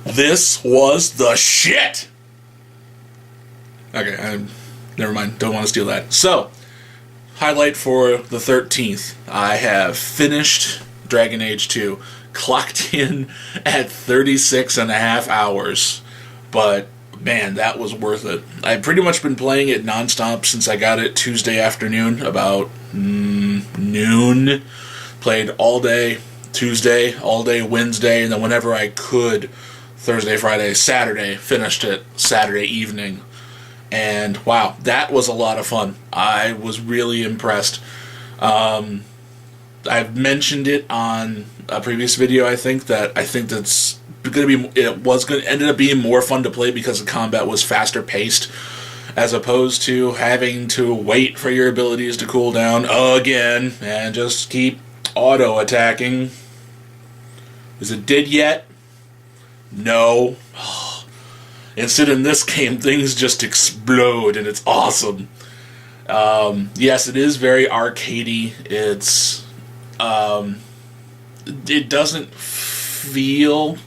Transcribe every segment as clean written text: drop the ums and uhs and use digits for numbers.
This was the shit! Okay, never mind. Don't want to steal that. So, highlight for the 13th. I have finished Dragon Age 2. Clocked in at 36 and a half hours. But, man, that was worth it. I've pretty much been playing it nonstop since I got it Tuesday afternoon, about noon. Played all day Tuesday, all day Wednesday, and then whenever I could, Thursday, Friday, Saturday, finished it Saturday evening. And wow, that was a lot of fun. I was really impressed. I've mentioned it on a previous video, I think that's going to be, ended up being more fun to play because the combat was faster paced, as opposed to having to wait for your abilities to cool down again and just keep auto attacking. Is it did yet? No. Instead, in this game, things just explode, and it's awesome. Yes, it is very arcadey. It's it doesn't feel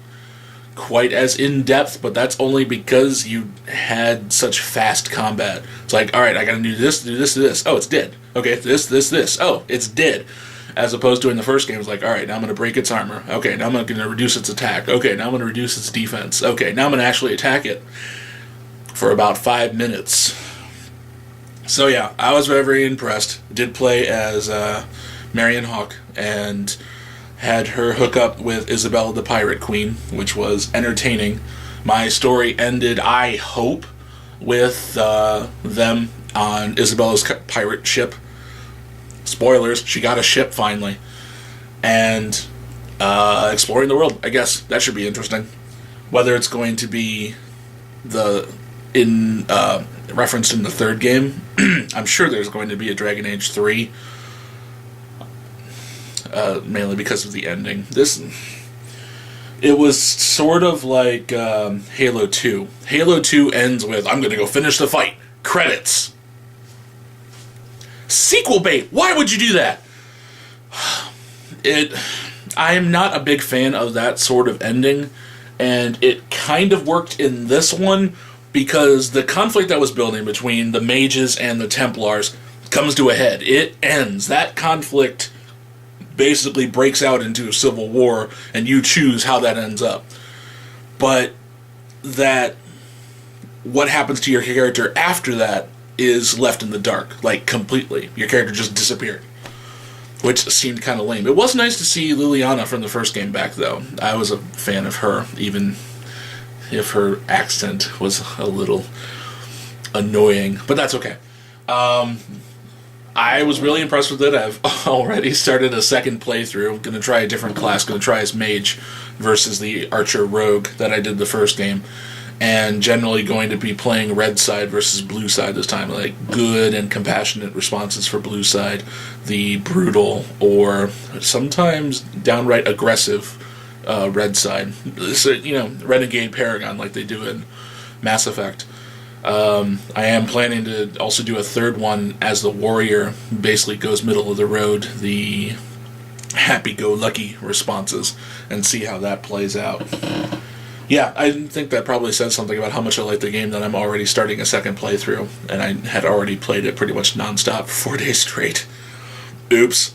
quite as in-depth, but that's only because you had such fast combat. It's like, alright, I gotta do this, do this, do this. Oh, it's dead. Okay, this. Oh, it's dead. As opposed to in the first game, it's like, alright, now I'm going to break its armor. Okay, now I'm going to reduce its attack. Okay, now I'm going to reduce its defense. Okay, now I'm going to actually attack it for about 5 minutes. So yeah, I was very, very impressed. Did play as Marion Hawk and had her hook up with Isabella the Pirate Queen, which was entertaining. My story ended, I hope, with them on Isabella's pirate ship. Spoilers, she got a ship finally. And exploring the world, I guess. That should be interesting. Whether it's going to be referenced in the third game. I'm sure there's going to be a Dragon Age 3. Mainly because of the ending. It was sort of like Halo 2. Halo 2 ends with, I'm going to go finish the fight. Credits. Sequel bait! Why would you do that? I am not a big fan of that sort of ending, and it kind of worked in this one because the conflict that was building between the mages and the Templars comes to a head. It ends. That conflict basically breaks out into a civil war, and you choose how that ends up. But what happens to your character after that is left in the dark, like completely. Your character just disappeared, which seemed kind of lame. It was nice to see Liliana from the first game back, though. I was a fan of her, even if her accent was a little annoying, but that's okay. I was really impressed with it. I've already started a second playthrough. I'm going to try a different class. Going to try as mage versus the archer rogue that I did the first game. And generally going to be playing red side versus blue side this time. Like good and compassionate responses for blue side. The brutal or sometimes downright aggressive red side. So, Renegade Paragon like they do in Mass Effect. I am planning to also do a third one as the warrior. Basically goes middle of the road. The happy-go-lucky responses. And see how that plays out. Yeah, I think that probably says something about how much I like the game that I'm already starting a second playthrough, and I had already played it pretty much nonstop for 4 days straight. Oops.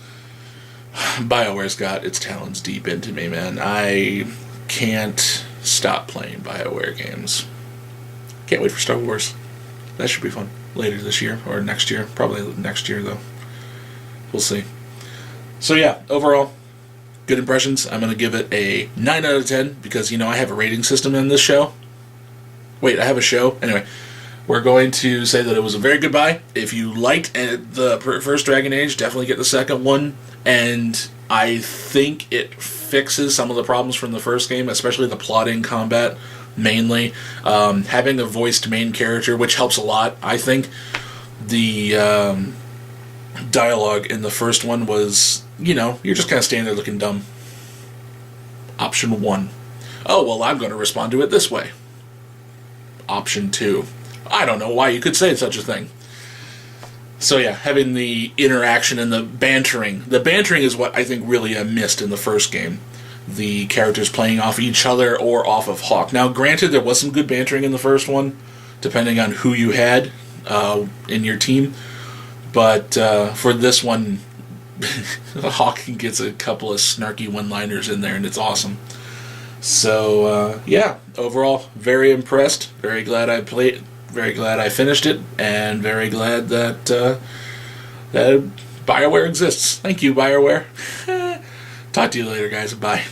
BioWare's got its talons deep into me, man. I can't stop playing BioWare games. Can't wait for Star Wars. That should be fun. Later this year, or next year. Probably next year, though. We'll see. So yeah, overall, good impressions. I'm going to give it a 9 out of 10 because, I have a rating system in this show. Wait, I have a show? Anyway, we're going to say that it was a very good buy. If you liked the first Dragon Age, definitely get the second one. And I think it fixes some of the problems from the first game, especially the plotting combat, mainly. Having a voiced main character, which helps a lot, I think. The dialogue in the first one was, you're just kind of standing there looking dumb. Option 1. Oh, well, I'm going to respond to it this way. Option 2. I don't know why you could say such a thing. So yeah, having the interaction and the bantering. The bantering is what I think really I missed in the first game. the characters playing off each other or off of Hawk. Now, granted, there was some good bantering in the first one, depending on who you had in your team. But for this one, Hawk gets a couple of snarky one-liners in there, and it's awesome. So, yeah, overall, very impressed. Very glad I played. Very glad I finished it, and very glad that that BioWare exists. Thank you, BioWare. Talk to you later, guys. Bye.